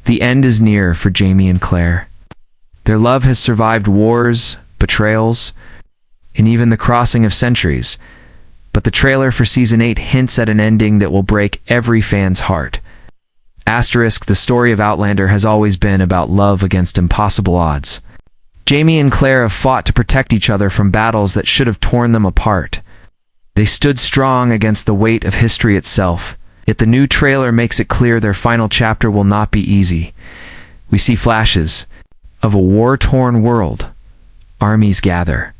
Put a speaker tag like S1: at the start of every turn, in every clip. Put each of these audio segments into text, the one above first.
S1: The end is near for Jamie and Claire. Their love has survived wars, betrayals, and even the crossing of centuries, but the trailer for Season 8 hints at an ending that will break every fan's heart. Asterisk, the story of Outlander has always been about love against impossible odds. Jamie and Claire have fought to protect each other from battles that should have torn them apart. They stood strong against the weight of history itself, yet the new trailer makes it clear their final chapter will not be easy. We see flashes of a war-torn world. Armies gather.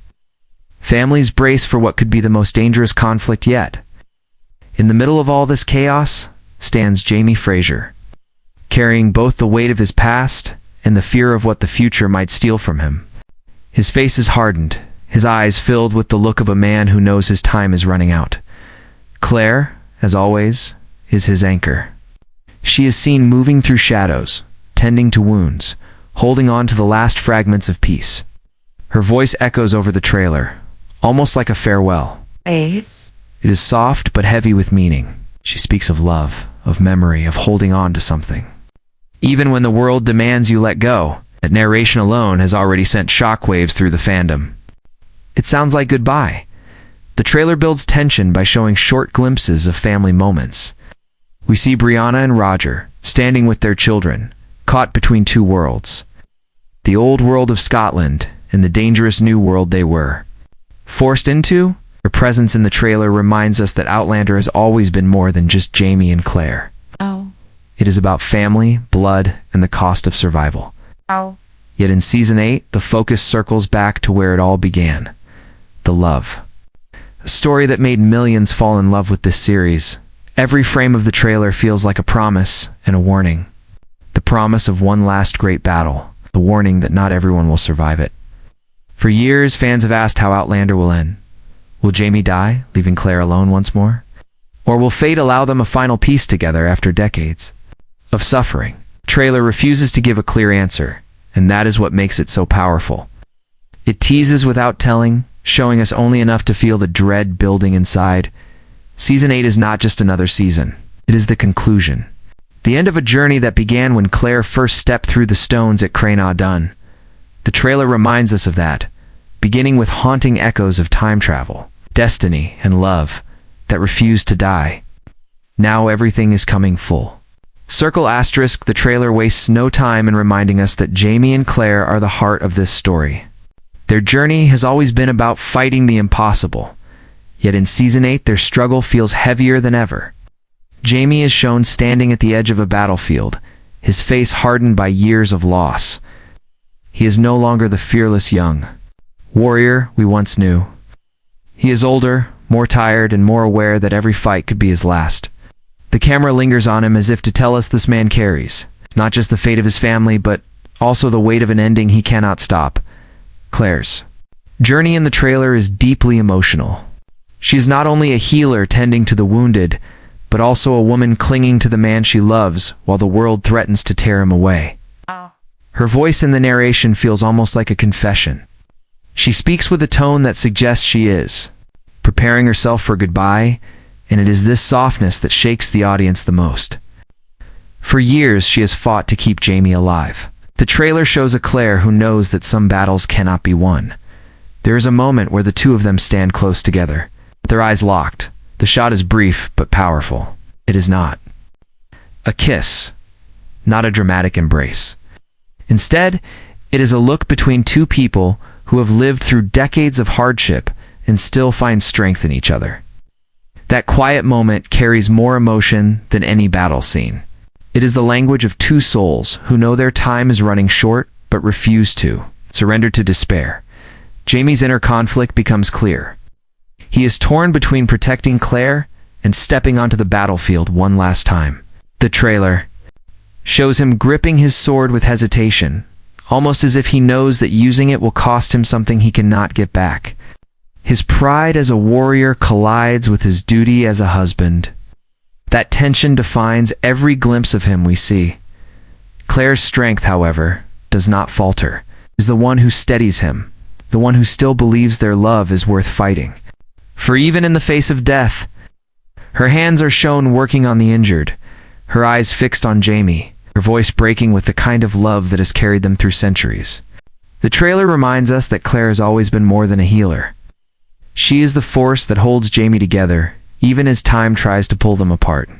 S1: Families brace for what could be the most dangerous conflict yet. In the middle of all this chaos stands Jamie Fraser, carrying both the weight of his past and the fear of what the future might steal from him. His face is hardened, his eyes filled with the look of a man who knows his time is running out. Claire, as always, is his anchor. She is seen moving through shadows, tending to wounds, holding on to the last fragments of peace. Her voice echoes over the trailer, almost like a farewell.
S2: Ace?
S1: It is soft but heavy with meaning. She speaks of love, of memory, of holding on to something. Even when the world demands you let go, that narration alone has already sent shockwaves through the fandom. It sounds like goodbye. The trailer builds tension by showing short glimpses of family moments. We see Brianna and Roger standing with their children, caught between two worlds. The old world of Scotland and the dangerous new world they were forced into. Her presence in the trailer reminds us that Outlander has always been more than just Jamie and Claire.
S2: Oh.
S1: It is about family, blood, and the cost of survival.
S2: Oh.
S1: Yet in Season 8, the focus circles back to where it all began. The love. A story that made millions fall in love with this series. Every frame of the trailer feels like a promise and a warning. The promise of one last great battle. The warning that not everyone will survive it. For years, fans have asked how Outlander will end. Will Jamie die, leaving Claire alone once more? Or will fate allow them a final peace together after decades of suffering? Trailer refuses to give a clear answer, and that is what makes it so powerful. It teases without telling, showing us only enough to feel the dread building inside. Season 8 is not just another season. It is the conclusion. The end of a journey that began when Claire first stepped through the stones at Craigna Dun. The trailer reminds us of that, beginning with haunting echoes of time travel, destiny, and love that refused to die. Now everything is coming full. Circle asterisk, the trailer wastes no time in reminding us that Jamie and Claire are the heart of this story. Their journey has always been about fighting the impossible, yet in Season 8 their struggle feels heavier than ever. Jamie is shown standing at the edge of a battlefield, his face hardened by years of loss. He is no longer the fearless young warrior we once knew. He is older, more tired, and more aware that every fight could be his last. The camera lingers on him as if to tell us this man carries not just the fate of his family, but also the weight of an ending he cannot stop. Claire's journey in the trailer is deeply emotional. She is not only a healer tending to the wounded, but also a woman clinging to the man she loves while the world threatens to tear him away.
S2: Oh.
S1: Her voice in the narration feels almost like a confession. She speaks with a tone that suggests she is preparing herself for goodbye, and it is this softness that shakes the audience the most. For years, she has fought to keep Jamie alive. The trailer shows a Claire who knows that some battles cannot be won. There is a moment where the two of them stand close together, their eyes locked. The shot is brief but powerful. It is not a kiss, not a dramatic embrace. Instead, it is a look between two people who have lived through decades of hardship and still find strength in each other. That quiet moment carries more emotion than any battle scene. It is the language of two souls who know their time is running short but refuse to surrender to despair. Jamie's inner conflict becomes clear. He is torn between protecting Claire and stepping onto the battlefield one last time. The trailer shows him gripping his sword with hesitation, almost as if he knows that using it will cost him something he cannot get back. His pride as a warrior collides with his duty as a husband. That tension defines every glimpse of him we see. Claire's strength, however, does not falter, is the one who steadies him, the one who still believes their love is worth fighting. For even in the face of death, her hands are shown working on the injured, her eyes fixed on Jamie, her voice breaking with the kind of love that has carried them through centuries. The trailer reminds us that Claire has always been more than a healer. She is the force that holds Jamie together, even as time tries to pull them apart.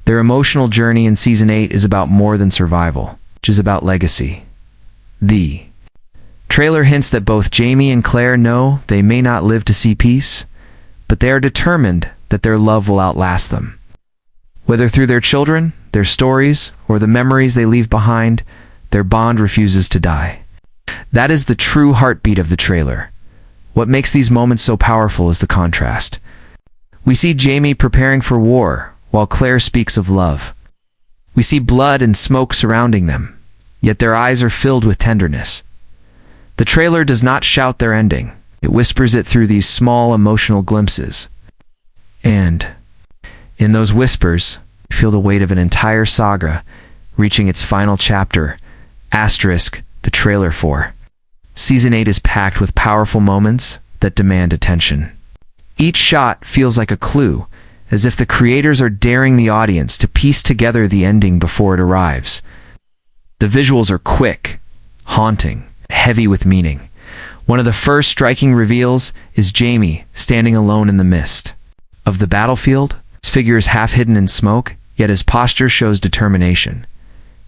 S1: Their emotional journey in Season 8 is about more than survival, which is about legacy. The trailer hints that both Jamie and Claire know they may not live to see peace, but they are determined that their love will outlast them. Whether through their children, their stories, or the memories they leave behind, their bond refuses to die. That is the true heartbeat of the trailer. What makes these moments so powerful is the contrast. We see Jamie preparing for war, while Claire speaks of love. We see blood and smoke surrounding them, yet their eyes are filled with tenderness. The trailer does not shout their ending. It whispers it through these small emotional glimpses. And in those whispers, you feel the weight of an entire saga reaching its final chapter, the trailer for. Season 8 is packed with powerful moments that demand attention. Each shot feels like a clue, as if the creators are daring the audience to piece together the ending before it arrives. The visuals are quick, haunting, heavy with meaning. One of the first striking reveals is Jamie standing alone in the mist of the battlefield. His figure is half hidden in smoke, yet his posture shows determination.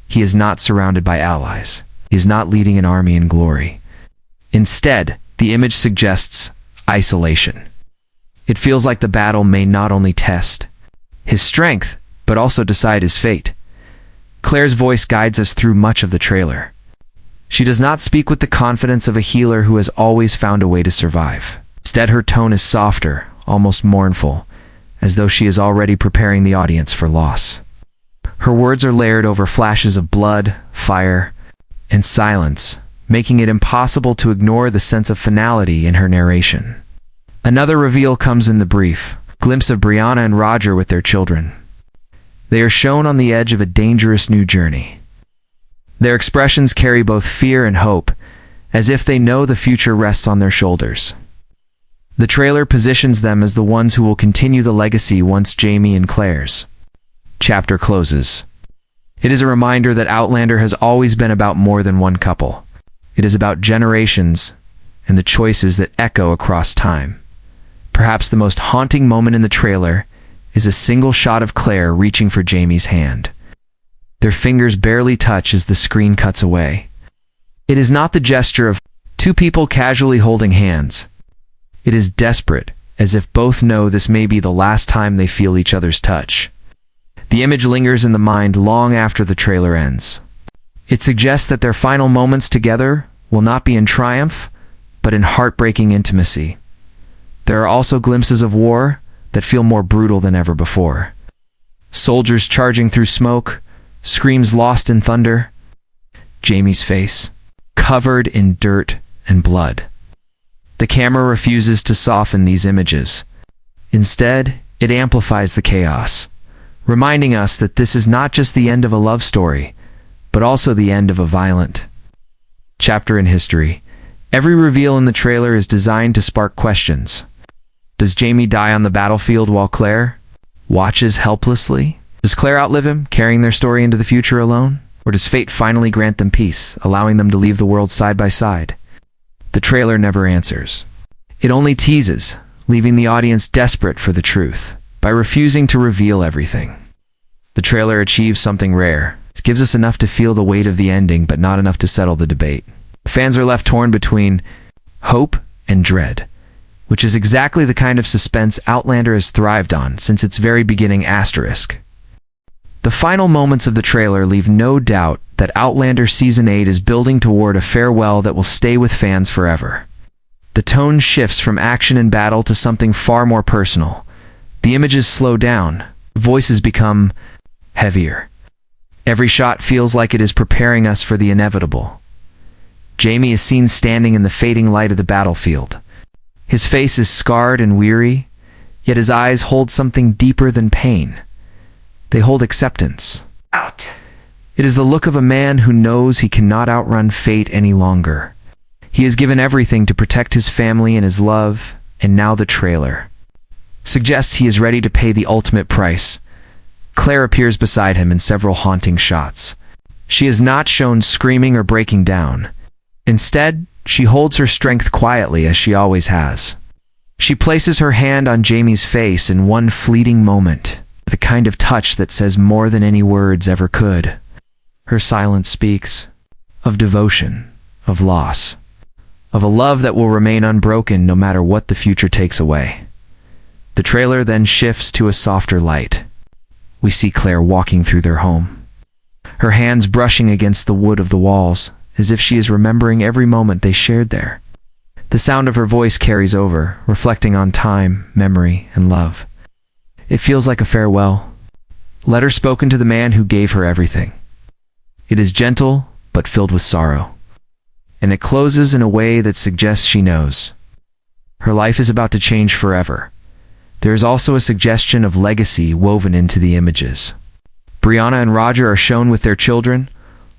S1: He is not surrounded by allies. He is not leading an army in glory. Instead, the image suggests isolation. It feels like the battle may not only test his strength, but also decide his fate. Claire's voice guides us through much of the trailer. She does not speak with the confidence of a healer who has always found a way to survive. Instead, her tone is softer, almost mournful, as though she is already preparing the audience for loss. Her words are layered over flashes of blood, fire, and silence, making it impossible to ignore the sense of finality in her narration. Another reveal comes in the brief glimpse of Brianna and Roger with their children. They are shown on the edge of a dangerous new journey. Their expressions carry both fear and hope, as if they know the future rests on their shoulders. The trailer positions them as the ones who will continue the legacy once Jamie and Claire's chapter closes. It is a reminder that Outlander has always been about more than one couple. It is about generations and the choices that echo across time. Perhaps the most haunting moment in the trailer is a single shot of Claire reaching for Jamie's hand. Their fingers barely touch as the screen cuts away. It is not the gesture of two people casually holding hands. It is desperate, as if both know this may be the last time they feel each other's touch. The image lingers in the mind long after the trailer ends. It suggests that their final moments together will not be in triumph, but in heartbreaking intimacy. There are also glimpses of war that feel more brutal than ever before. Soldiers charging through smoke, screams lost in thunder. Jamie's face, covered in dirt and blood. The camera refuses to soften these images. Instead, it amplifies the chaos, reminding us that this is not just the end of a love story, but also the end of a violent chapter in history. Every reveal in the trailer is designed to spark questions. Does Jamie die on the battlefield while Claire watches helplessly? Does Claire outlive him, carrying their story into the future alone? Or does fate finally grant them peace, allowing them to leave the world side by side? The trailer never answers. It only teases, leaving the audience desperate for the truth. By refusing to reveal everything, the trailer achieves something rare. It gives us enough to feel the weight of the ending, but not enough to settle the debate. Fans are left torn between hope and dread, which is exactly the kind of suspense Outlander has thrived on since its very beginning. The final moments of the trailer leave no doubt that Outlander Season 8 is building toward a farewell that will stay with fans forever. The tone shifts from action and battle to something far more personal. The images slow down, voices become heavier. Every shot feels like it is preparing us for the inevitable. Jamie is seen standing in the fading light of the battlefield. His face is scarred and weary, yet his eyes hold something deeper than pain. They hold acceptance. It is the look of a man who knows he cannot outrun fate any longer. He has given everything to protect his family and his love, and now the trailer suggests he is ready to pay the ultimate price, Claire appears beside him in several haunting shots. She is not shown screaming or breaking down. Instead, she holds her strength quietly as she always has. She places her hand on Jamie's face in one fleeting moment, the kind of touch that says more than any words ever could. Her silence speaks of devotion, of loss, of a love that will remain unbroken no matter what the future takes away. The trailer then shifts to a softer light. We see Claire walking through their home, her hands brushing against the wood of the walls, as if she is remembering every moment they shared there. The sound of her voice carries over, reflecting on time, memory, and love. It feels like a farewell, letter spoken to the man who gave her everything. It is gentle, but filled with sorrow, and it closes in a way that suggests she knows. Her life is about to change forever. There is also a suggestion of legacy woven into the images. Brianna and Roger are shown with their children,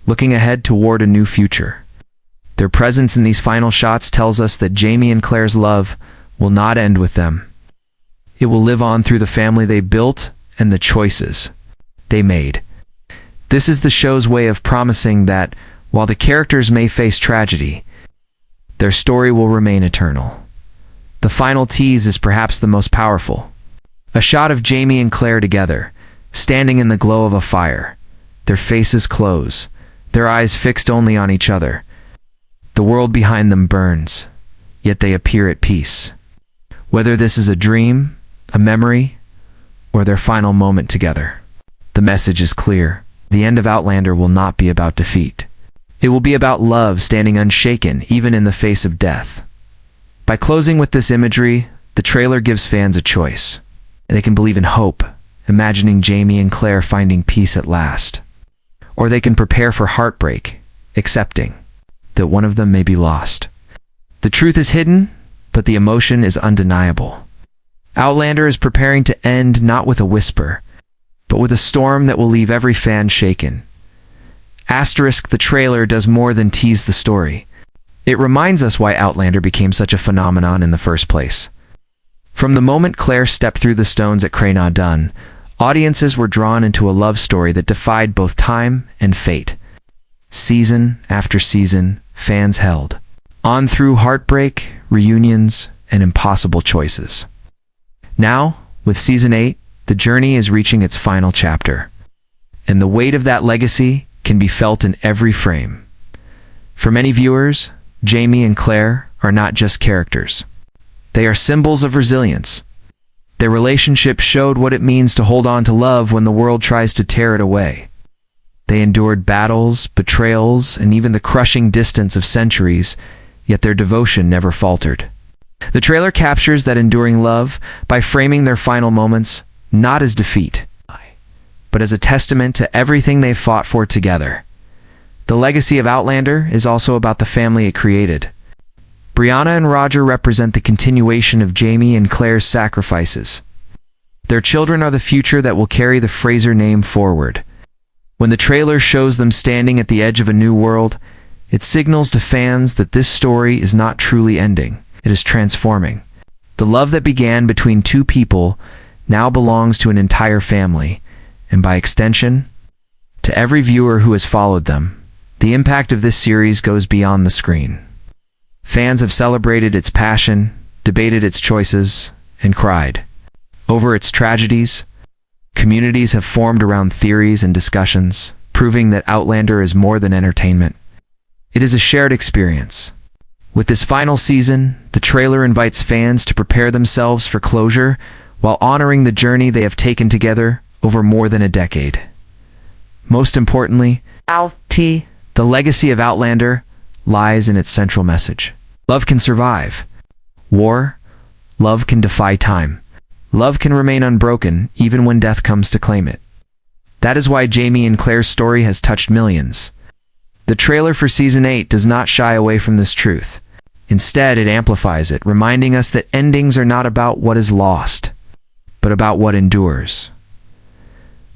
S1: looking ahead toward a new future. Their presence in these final shots tells us that Jamie and Claire's love will not end with them. It will live on through the family they built and the choices they made. This is the show's way of promising that, while the characters may face tragedy, their story will remain eternal. The final tease is perhaps the most powerful. A shot of Jamie and Claire together, standing in the glow of a fire, their faces close, their eyes fixed only on each other. The world behind them burns, yet they appear at peace. Whether this is a dream, a memory, or their final moment together, the message is clear. The end of Outlander will not be about defeat. It will be about love standing unshaken even in the face of death. By closing with this imagery, the trailer gives fans a choice. They can believe in hope, imagining Jamie and Claire finding peace at last. Or they can prepare for heartbreak, accepting that one of them may be lost. The truth is hidden, but the emotion is undeniable. Outlander is preparing to end not with a whisper, but with a storm that will leave every fan shaken. The trailer does more than tease the story. It reminds us why Outlander became such a phenomenon in the first place. From the moment Claire stepped through the stones at Craigna Dun, audiences were drawn into a love story that defied both time and fate. Season after season, fans held on through heartbreak, reunions, and impossible choices. Now, with Season 8, the journey is reaching its final chapter, and the weight of that legacy can be felt in every frame. For many viewers, Jamie and Claire are not just characters. They are symbols of resilience. Their relationship showed what it means to hold on to love when the world tries to tear it away. They endured battles, betrayals, and even the crushing distance of centuries, yet their devotion never faltered. The trailer captures that enduring love by framing their final moments not as defeat, but as a testament to everything they fought for together. The legacy of Outlander is also about the family it created. Brianna and Roger represent the continuation of Jamie and Claire's sacrifices. Their children are the future that will carry the Fraser name forward. When the trailer shows them standing at the edge of a new world, it signals to fans that this story is not truly ending. It is transforming. The love that began between two people now belongs to an entire family, and by extension, to every viewer who has followed them. The impact of this series goes beyond the screen. Fans have celebrated its passion, debated its choices, and cried over its tragedies. Communities have formed around theories and discussions, proving that Outlander is more than entertainment. It is a shared experience. With this final season, the trailer invites fans to prepare themselves for closure while honoring the journey they have taken together over more than a decade. Most importantly, the legacy of Outlander lies in its central message. Love can survive war. Love can defy time. Love can remain unbroken even when death comes to claim it. That is why Jamie and Claire's story has touched millions. The trailer for Season 8 does not shy away from this truth. Instead, it amplifies it, reminding us that endings are not about what is lost, but about what endures.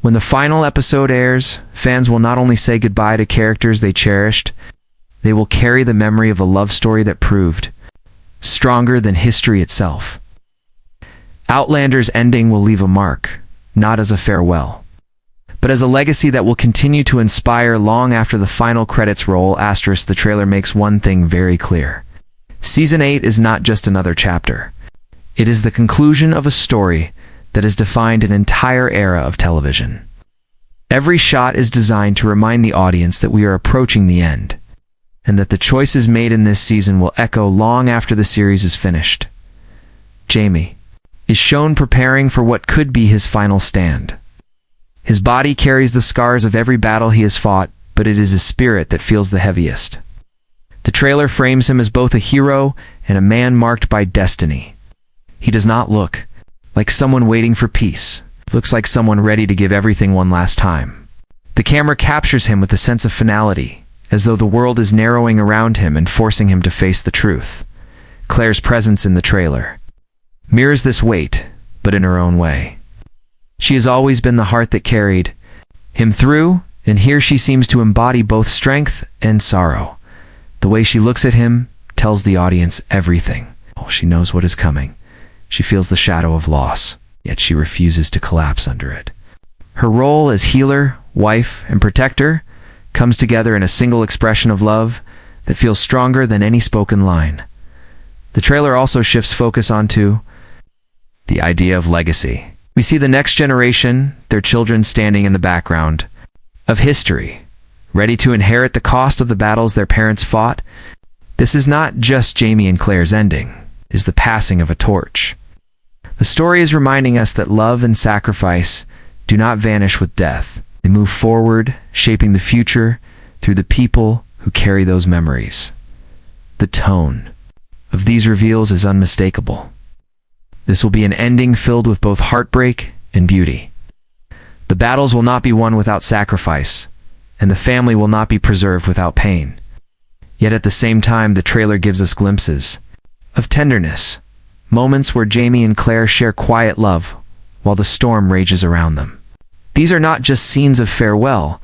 S1: When the final episode airs, fans will not only say goodbye to characters they cherished, they will carry the memory of a love story that proved stronger than history itself. Outlander's ending will leave a mark, not as a farewell, but as a legacy that will continue to inspire long after the final credits roll. The trailer makes one thing very clear. Season 8 is not just another chapter. It is the conclusion of a story that has defined an entire era of television. Every shot is designed to remind the audience that we are approaching the end, and that the choices made in this season will echo long after the series is finished. Jamie is shown preparing for what could be his final stand. His body carries the scars of every battle he has fought, but it is his spirit that feels the heaviest. The trailer frames him as both a hero and a man marked by destiny. He does not look like someone waiting for peace. He looks like someone ready to give everything one last time. The camera captures him with a sense of finality, as though the world is narrowing around him and forcing him to face the truth. Claire's presence in the trailer mirrors this weight, but in her own way. She has always been the heart that carried him through, and here she seems to embody both strength and sorrow. The way she looks at him tells the audience everything. Oh, she knows what is coming. She feels the shadow of loss, yet she refuses to collapse under it. Her role as healer, wife, and protector comes together in a single expression of love that feels stronger than any spoken line. The trailer also shifts focus onto the idea of legacy. We see the next generation, their children standing in the background of history, ready to inherit the cost of the battles their parents fought. This is not just Jamie and Claire's ending, it is the passing of a torch. The story is reminding us that love and sacrifice do not vanish with death. They move forward, shaping the future through the people who carry those memories. The tone of these reveals is unmistakable. This will be an ending filled with both heartbreak and beauty. The battles will not be won without sacrifice, and the family will not be preserved without pain. Yet at the same time, the trailer gives us glimpses of tenderness, moments where Jamie and Claire share quiet love while the storm rages around them. These are not just scenes of farewell.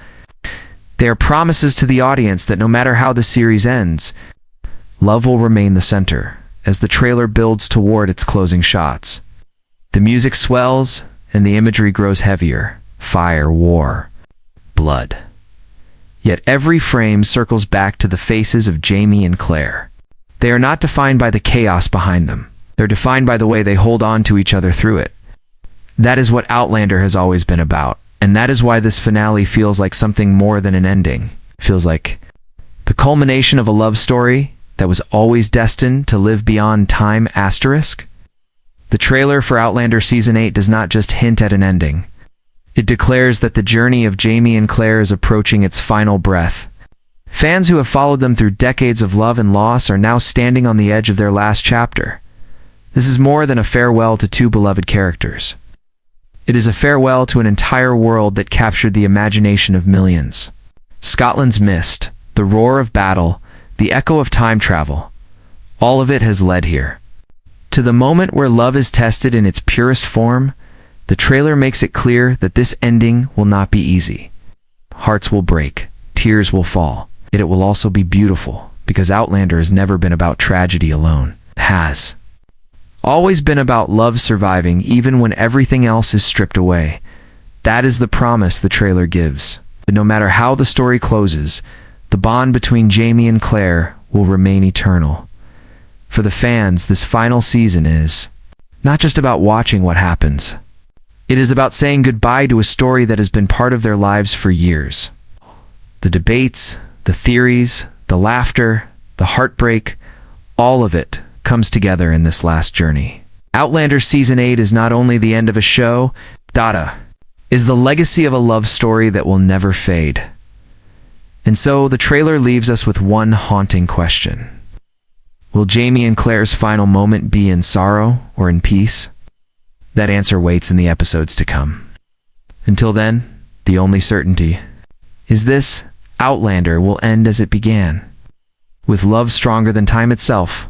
S1: They are promises to the audience that no matter how the series ends, love will remain the center as the trailer builds toward its closing shots. The music swells and the imagery grows heavier. Fire, war, blood. Yet every frame circles back to the faces of Jamie and Claire. They are not defined by the chaos behind them. They're defined by the way they hold on to each other through it. That is what Outlander has always been about, and that is why this finale feels like something more than an ending. It feels like the culmination of a love story that was always destined to live beyond time. The trailer for Outlander Season 8 does not just hint at an ending. It declares that the journey of Jamie and Claire is approaching its final breath. Fans who have followed them through decades of love and loss are now standing on the edge of their last chapter. This is more than a farewell to two beloved characters. It is a farewell to an entire world that captured the imagination of millions. Scotland's mist, the roar of battle, the echo of time travel, all of it has led here. To the moment where love is tested in its purest form, the trailer makes it clear that this ending will not be easy. Hearts will break, tears will fall, yet it will also be beautiful, because Outlander has never been about tragedy alone. It has always been about love surviving even when everything else is stripped away. That is the promise the trailer gives. That no matter how the story closes, the bond between Jamie and Claire will remain eternal. For the fans, this final season is not just about watching what happens. It is about saying goodbye to a story that has been part of their lives for years. The debates, the theories, the laughter, the heartbreak, all of it comes together in this last journey. Outlander Season 8 is not only the end of a show, is the legacy of a love story that will never fade. And so the trailer leaves us with one haunting question. Will Jamie and Claire's final moment be in sorrow or in peace? That answer waits in the episodes to come. Until then, the only certainty is this: Outlander will end as it began, with love stronger than time itself.